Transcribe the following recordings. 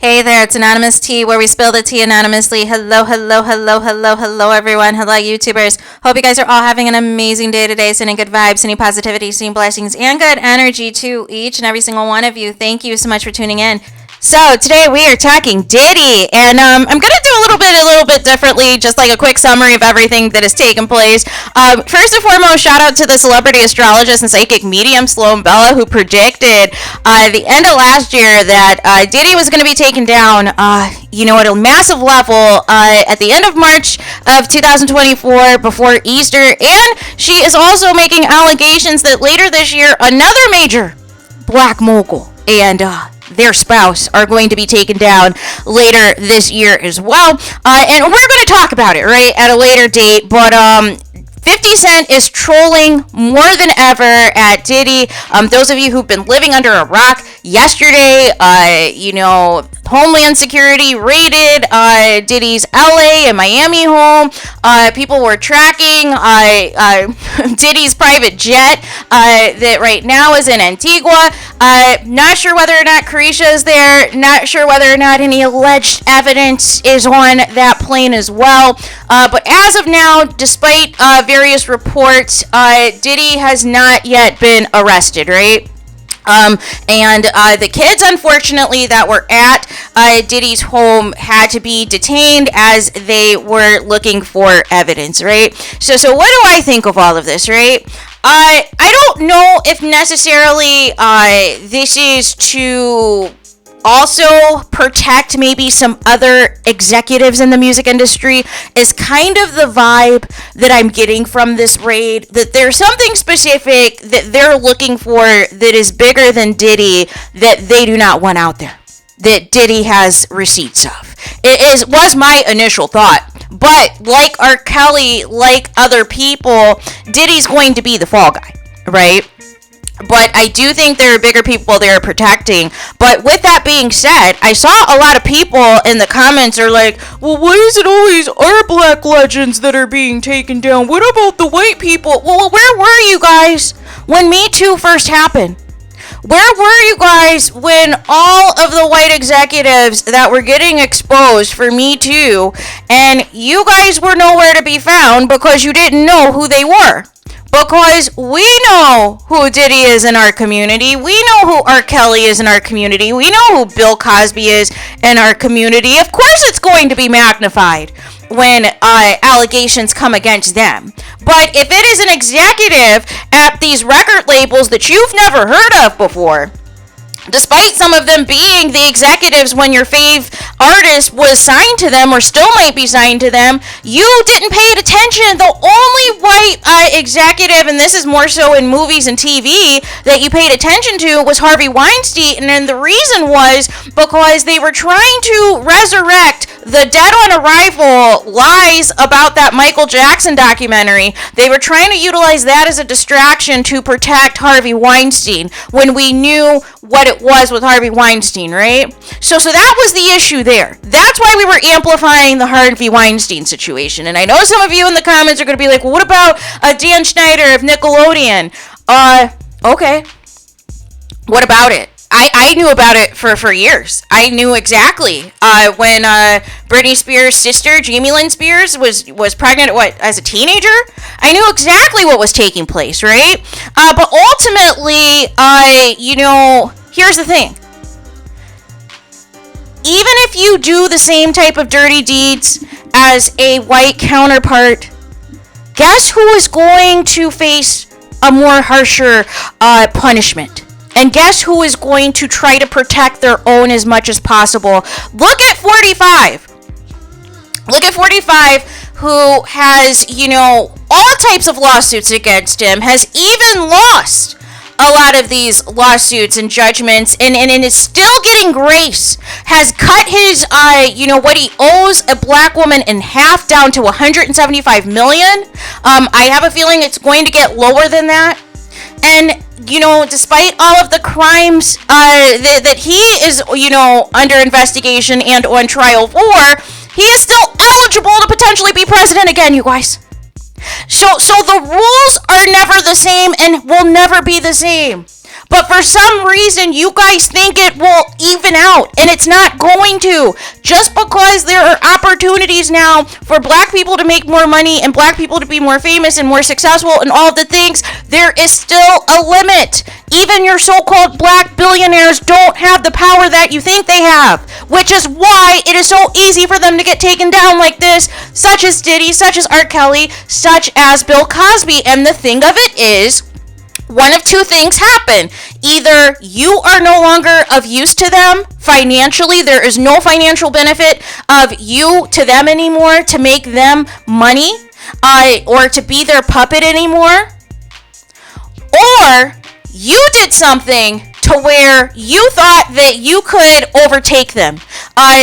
Hey there, it's Anonymous Tea, where we spill the tea anonymously. Hello, hello, hello, hello, hello, everyone. Hello, YouTubers. Hope you guys are all having an amazing day today, sending good vibes, sending positivity, sending blessings, and good energy to each and every single one of you. Thank you so much for tuning in. So today we are talking Diddy, and I'm gonna do a little bit differently, just like a quick summary of everything that has taken place. First and foremost, shout out to the celebrity astrologist and psychic medium Sloan Bella, who predicted the end of last year that Diddy was gonna be taken down, at a massive level at the end of March of 2024 before Easter, and she is also making allegations that later this year another major black mogul and their spouse are going to be taken down later this year as well. And we're going to talk about it, right, at a later date. But 50 Cent is trolling more than ever at Diddy. Those of you who've been living under a rock, yesterday, Homeland Security raided Diddy's LA and Miami home. People were tracking Diddy's private jet that right now is in Antigua. Not sure whether or not Carisha is there. Not sure whether or not any alleged evidence is on that plane as well. But as of now, despite various reports, Diddy has not yet been arrested, right? And the kids, unfortunately, that were at Diddy's home had to be detained as they were looking for evidence, right? So what do I think of all of this, right? I don't know if necessarily this is to also protect maybe some other executives in the music industry, is kind of the vibe that I'm getting from this raid, that there's something specific that they're looking for that is bigger than Diddy that they do not want out there, that Diddy has receipts of. Was my initial thought. But like R. Kelly, like other people, Diddy's going to be the fall guy, right? But I do think there are bigger people they're protecting. But with that being said, I saw a lot of people in the comments are like, well, why is it always our black legends that are being taken down? What about the white people? Well, where were you guys when Me Too first happened? Where were you guys when all of the white executives that were getting exposed for Me Too, and you guys were nowhere to be found because you didn't know who they were? Because we know who Diddy is in our community. We know who R. Kelly is in our community. We know who Bill Cosby is in our community. Of course it's going to be magnified when allegations come against them. But if it is an executive at these record labels that you've never heard of before, despite some of them being the executives when your fave artist was signed to them or still might be signed to them, you didn't pay attention. The only white executive, and this is more so in movies and TV, that you paid attention to was Harvey Weinstein. And the reason was because they were trying to resurrect the dead on arrival lies about that Michael Jackson documentary. They were trying to utilize that as a distraction to protect Harvey Weinstein when we knew what it was with Harvey Weinstein, right? So that was the issue there. That's why we were amplifying the Harvey Weinstein situation. And I know some of you in the comments are going to be like, well, what about Dan Schneider of Nickelodeon? Okay. What about it? I knew about it for years. I knew exactly when Britney Spears' sister, Jamie Lynn Spears, was pregnant as a teenager. I knew exactly what was taking place, right? But ultimately, here's the thing. Even if you do the same type of dirty deeds as a white counterpart, guess who is going to face a more harsher punishment? And guess who is going to try to protect their own as much as possible? Look at 45. Look at 45, who has, all types of lawsuits against him, has even lost a lot of these lawsuits and judgments, and is still getting grace, has cut his, what he owes a black woman in half down to $175 million. I have a feeling it's going to get lower than that. And, despite all of the crimes that he is, under investigation and on trial for, he is still eligible to potentially be president again, you guys. So the rules are never the same and will never be the same. But for some reason, you guys think it will even out, and it's not going to. Just because there are opportunities now for black people to make more money and black people to be more famous and more successful and all the things, there is still a limit. Even your so-called black billionaires don't have the power that you think they have, which is why it is so easy for them to get taken down like this, such as Diddy, such as R. Kelly, such as Bill Cosby. And the thing of it is, one of two things happen. Either you are no longer of use to them financially, there is no financial benefit of you to them anymore to make them money, or to be their puppet anymore, or you did something to where you thought that you could overtake them,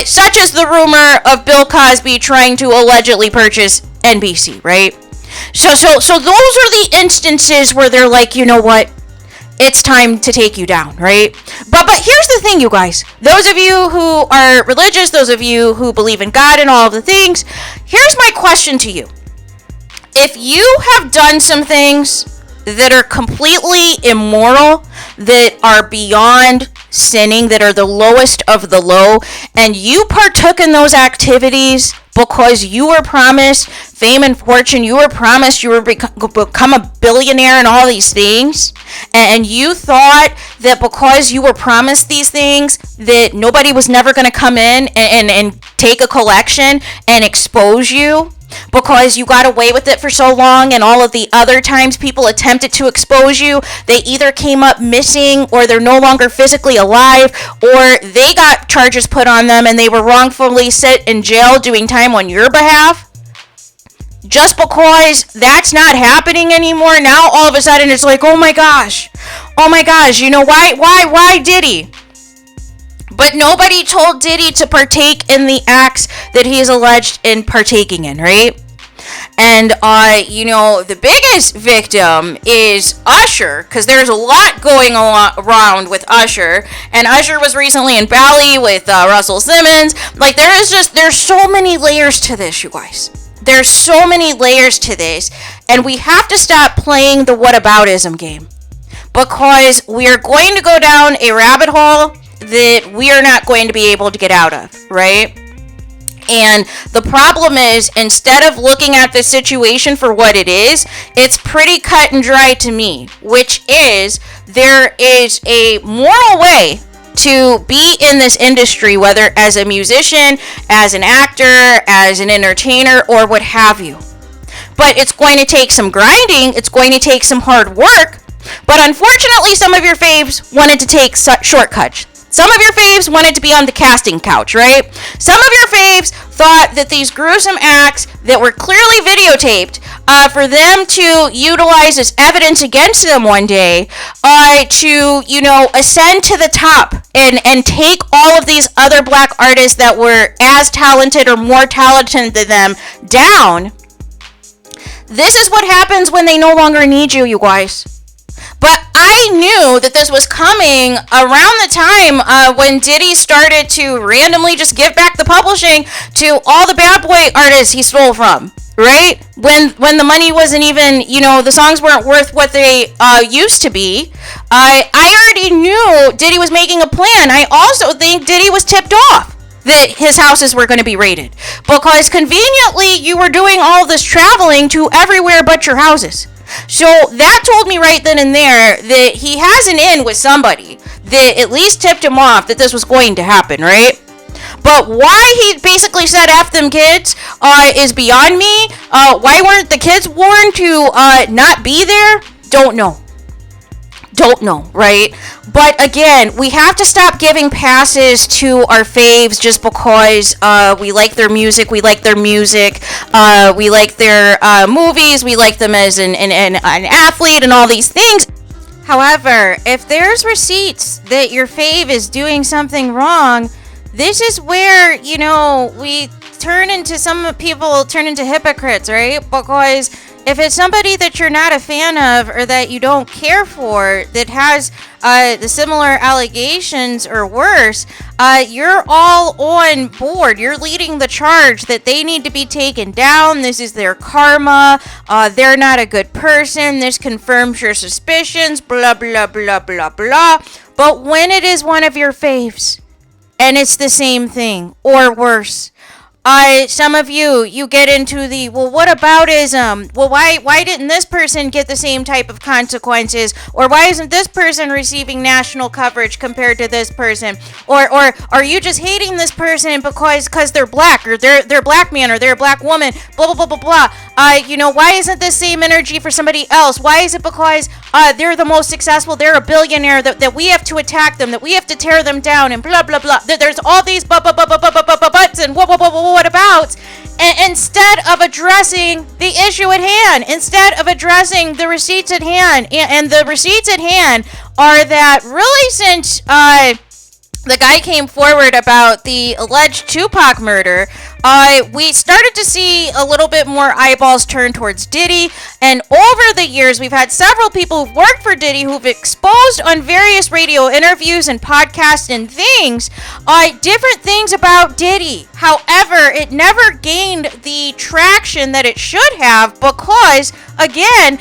such as the rumor of Bill Cosby trying to allegedly purchase NBC, right? So those are the instances where they're like, you know what? It's time to take you down, right? But here's the thing, you guys. Those of you who are religious, those of you who believe in God and all of the things, here's my question to you. If you have done some things that are completely immoral, that are beyond sinning, that are the lowest of the low, and you partook in those activities because you were promised fame and fortune, you were promised you were become a billionaire and all these things, and you thought that because you were promised these things that nobody was never going to come in and take a collection and expose you, because you got away with it for so long, and all of the other times people attempted to expose you, they either came up missing, or they're no longer physically alive, or they got charges put on them and they were wrongfully set in jail doing time on your behalf. Just because that's not happening anymore, now all of a sudden it's like, oh my gosh, you know, why Diddy? But nobody told Diddy to partake in the acts that he is alleged in partaking in, right? And, you know, the biggest victim is Usher, because there's a lot going around with Usher. And Usher was recently in Bali with Russell Simmons. Like, there's so many layers to this, you guys. There's so many layers to this. And we have to stop playing the whataboutism game, because we are going to go down a rabbit hole that we are not going to be able to get out of, right? And the problem is, instead of looking at the situation for what it is, it's pretty cut and dry to me, which is there is a moral way to be in this industry, whether as a musician, as an actor, as an entertainer, or what have you. But it's going to take some grinding, it's going to take some hard work, but unfortunately some of your faves wanted to take shortcuts. Some of your faves wanted to be on the casting couch, right? Some of your faves thought that these gruesome acts that were clearly videotaped, for them to utilize as evidence against them one day, to, you know, ascend to the top and take all of these other black artists that were as talented or more talented than them down. This is what happens when they no longer need you, you guys. But I knew that this was coming around the time when Diddy started to randomly just give back the publishing to all the bad boy artists he stole from, right? When the money wasn't even, you know, the songs weren't worth what they used to be. I already knew Diddy was making a plan. I also think Diddy was tipped off that his houses were going to be raided, because conveniently you were doing all this traveling to everywhere but your houses. So that told me right then and there that he has an in with somebody that at least tipped him off that this was going to happen, right? But why he basically said F them kids is beyond me. Why weren't the kids warned to not be there? Don't know, right? But again, we have to stop giving passes to our faves just because we like their music, we like their movies, we like them as an athlete and all these things. However, if there's receipts that your fave is doing something wrong, this is where, you know, some people turn into hypocrites, right? Because if it's somebody that you're not a fan of or that you don't care for that has the similar allegations or worse, you're all on board. You're leading the charge that they need to be taken down. This is their karma. They're not a good person. This confirms your suspicions. Blah, blah, blah, blah, blah. But when it is one of your faves, and it's the same thing, or worse, some of you get into the, well, what aboutism? Well, why didn't this person get the same type of consequences? Or why isn't this person receiving national coverage compared to this person? Or are you just hating this person because they're black, or they're black man, or they're a black woman? Blah, blah, blah, blah, blah. Why isn't the same energy for somebody else? Why is it because they're the most successful, they're a billionaire, that we have to attack them, that we have to tear them down, and blah, blah, blah. There's all these buts and what about, and instead of addressing the issue at hand, instead of addressing the receipts at hand, and the receipts at hand are that really since the guy came forward about the alleged Tupac murder, we started to see a little bit more eyeballs turn towards Diddy. And over the years, we've had several people who've worked for Diddy who've exposed on various radio interviews and podcasts and things, different things about Diddy. However, it never gained the traction that it should have because, again,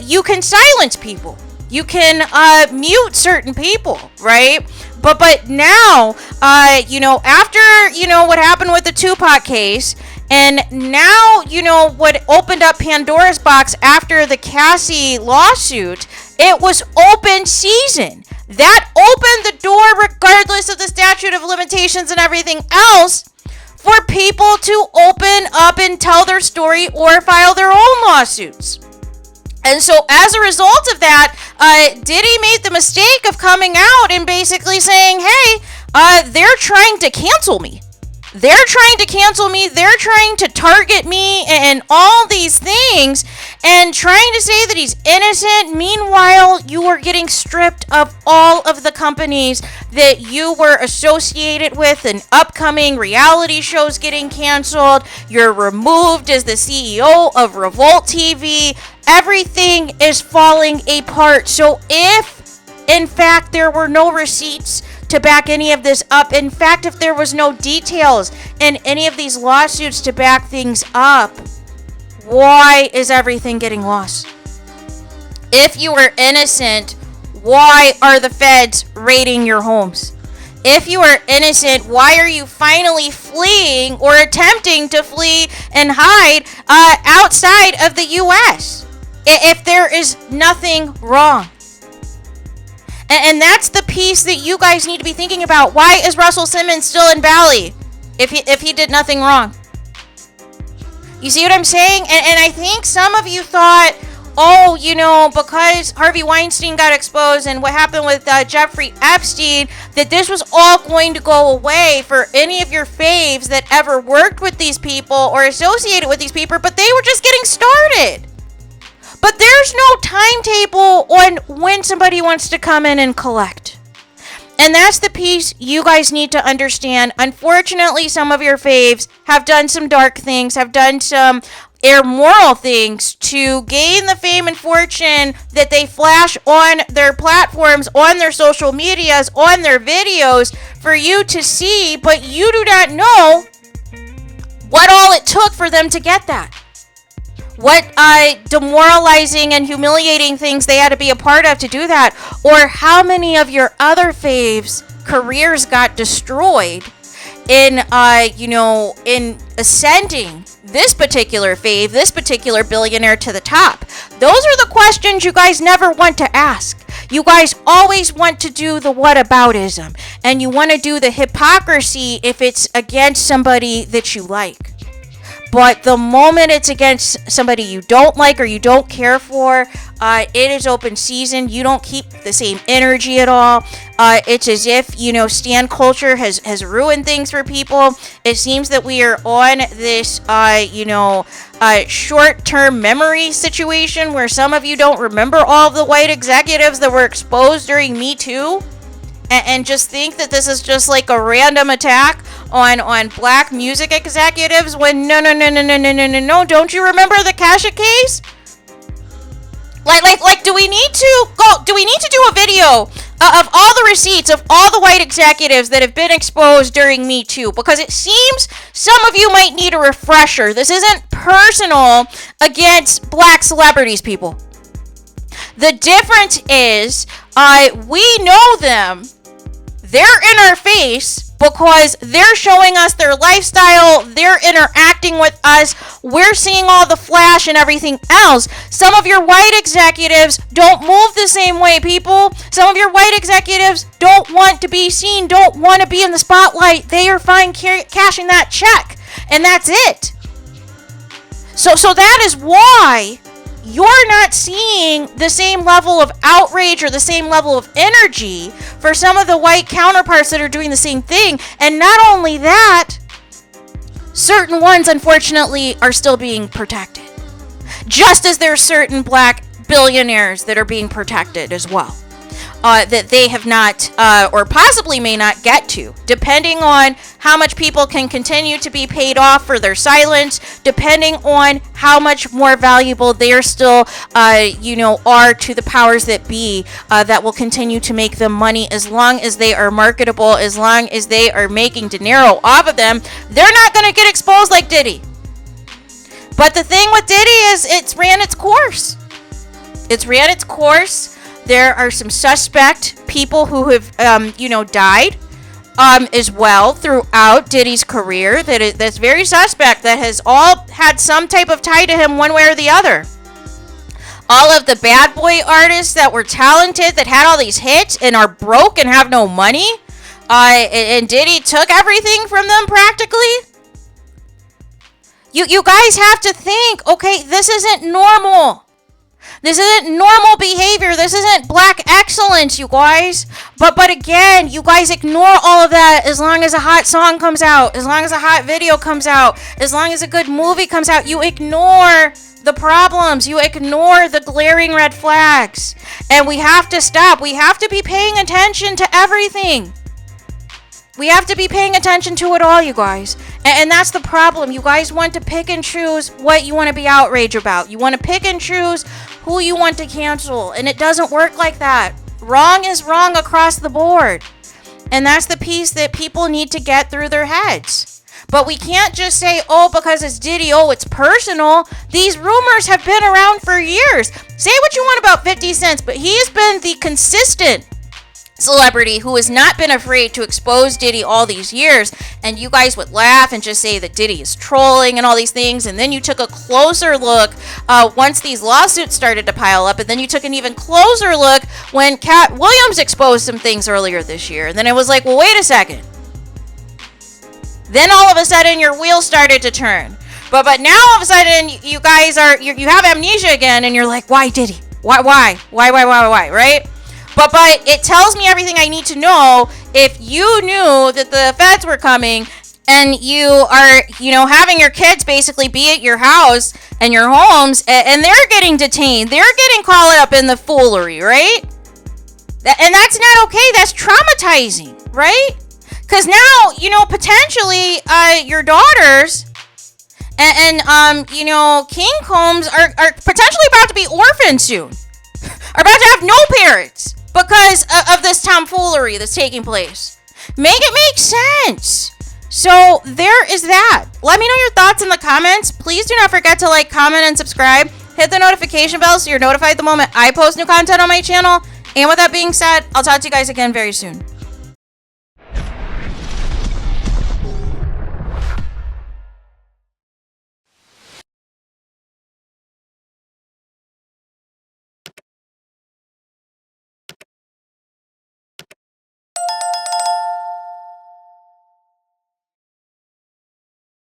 you can silence people. You can mute certain people, right? But now, after, what happened with the Tupac case, and now, what opened up Pandora's box after the Cassie lawsuit, it was open season. That opened the door, regardless of the statute of limitations and everything else, for people to open up and tell their story or file their own lawsuits. And so as a result of that, Diddy made the mistake of coming out and basically saying, hey, they're trying to cancel me. They're trying to cancel me. They're trying to target me and all these things and trying to say that he's innocent. Meanwhile, you are getting stripped of all of the companies that you were associated with, and upcoming reality shows getting canceled. You're removed as the CEO of Revolt TV. Everything is falling apart. So if, in fact, there were no receipts to back any of this up, in fact, if there was no details in any of these lawsuits to back things up, why is everything getting lost? If you are innocent, why are the feds raiding your homes? If you are innocent, why are you finally fleeing or attempting to flee and hide outside of the U.S. if there is nothing wrong? And that's the piece that you guys need to be thinking about. Why is Russell Simmons still in Bali if he did nothing wrong? You see what I'm saying? And I think some of you thought, because Harvey Weinstein got exposed and what happened with Jeffrey Epstein, that this was all going to go away for any of your faves that ever worked with these people or associated with these people, but they were just getting started. But there's no timetable on when somebody wants to come in and collect. And that's the piece you guys need to understand. Unfortunately, some of your faves have done some dark things, have done some immoral things to gain the fame and fortune that they flash on their platforms, on their social medias, on their videos for you to see, but you do not know what all it took for them to get that. What demoralizing and humiliating things they had to be a part of to do that, or how many of your other faves' careers got destroyed in ascending this particular fave, this particular billionaire to the top. Those are the questions you guys never want to ask. You guys always want to do the whataboutism, and you want to do the hypocrisy if it's against somebody that you like. But the moment it's against somebody you don't like or you don't care for, it is open season. You don't keep the same energy at all. It's as if, stan culture has ruined things for people. It seems that we are on this, short-term memory situation where some of you don't remember all of the white executives that were exposed during Me Too. And just think that this is just like a random attack on black music executives when no, don't you remember the CashApp case? Like do we need to do a video of all the receipts of all the white executives that have been exposed during Me Too, because it seems some of you might need a refresher. This isn't personal against black celebrities, people. The difference is, we know them. They're in our face because they're showing us their lifestyle. They're interacting with us. We're seeing all the flash and everything else. Some of your white executives don't move the same way, people. Some of your white executives don't want to be seen, don't want to be in the spotlight. They are fine cashing that check, and that's it. So that is why you're not seeing the same level of outrage or the same level of energy for some of the white counterparts that are doing the same thing. And not only that, certain ones, unfortunately, are still being protected. Just as there are certain black billionaires that are being protected as well. That they have not, or possibly may not get to, depending on how much people can continue to be paid off for their silence, depending on how much more valuable they are still, are to the powers that be, that will continue to make them money as long as they are marketable, as long as they are making dinero off of them. They're not going to get exposed like Diddy. But the thing with Diddy is it's ran its course. It's ran its course. There are some suspect people who have, died as well throughout Diddy's career. That's very suspect. That has all had some type of tie to him one way or the other. All of the bad boy artists that were talented, that had all these hits and are broke and have no money, and Diddy took everything from them practically. You guys have to think, okay, this isn't normal. This isn't normal behavior. This isn't black excellence, you guys. But again, you guys ignore all of that as long as a hot song comes out, as long as a hot video comes out, as long as a good movie comes out. You ignore the problems. You ignore the glaring red flags. And we have to stop. We have to be paying attention to everything. We have to be paying attention to it all, you guys. And that's the problem. You guys want to pick and choose what you want to be outraged about. You want to pick and choose who you want to cancel. And it doesn't work like that. Wrong is wrong across the board. And that's the piece that people need to get through their heads. But we can't just say, oh, because it's Diddy, oh, it's personal. These rumors have been around for years. Say what you want about 50 Cent, but he's been the consistent celebrity who has not been afraid to expose Diddy all these years. And you guys would laugh and just say that Diddy is trolling and all these things. And then you took a closer look once these lawsuits started to pile up. And then you took an even closer look when Cat Williams exposed some things earlier this year. And then it was like, well, wait a second. Then all of a sudden your wheels started to turn. But now all of a sudden you guys you have amnesia again, and you're like, why Diddy? Why, right? But it tells me everything I need to know. If you knew that the feds were coming and you are, having your kids basically be at your house and your homes, and they're getting detained, they're getting caught up in the foolery, right? And that's not okay. That's traumatizing, right? Because now, potentially your daughters and King Combs are potentially about to be orphaned soon. Are about to have no parents because of this tomfoolery that's taking place. Make it make sense. So there is that. Let me know your thoughts in the comments. Please do not forget to like, comment, and subscribe. Hit the notification bell so you're notified the moment I post new content on my channel. And with that being said, I'll talk to you guys again very soon.